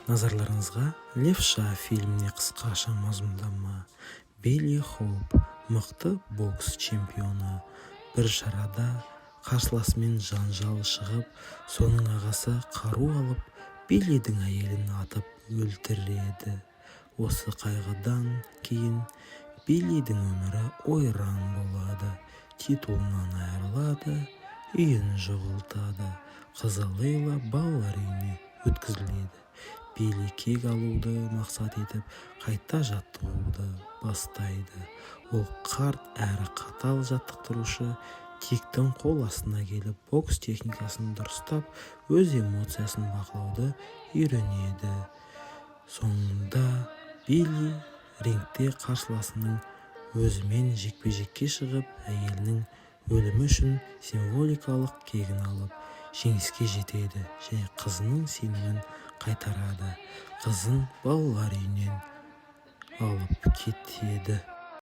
Назарларыңызға Левша фильміне қысқаша мазмұндама. Билли Хоуп, мықты бокс чемпионы, бір шарада қарсыласымен жанжал шығып, соның ағасы қару алып, Биллидің әйелін атып өлтіреді. Осы қайғыдан кейін Биллидің өмірі ойран болады, титулынан айырылады, үйін жоғалтады. Қызы Лейла балалар үйіне өткізіледі. Билли кек алуды мақсат етіп, қайта жаттығуды бастайды. Ол қарт әрі қатал жаттықтырушы Тиктің қол астына келіп, бокс техникасын дұрыстап, өз эмоциясын бақылауды үйренеді. Соңында Билли рингте қарсыласының өзімен жекпе-жекке шығып, әйелінің өлімі үшін символикалық кегін алып, жеңіске жетеді және қызының сенімін қайтарады. Қызын балалар үйінен алып кетеді.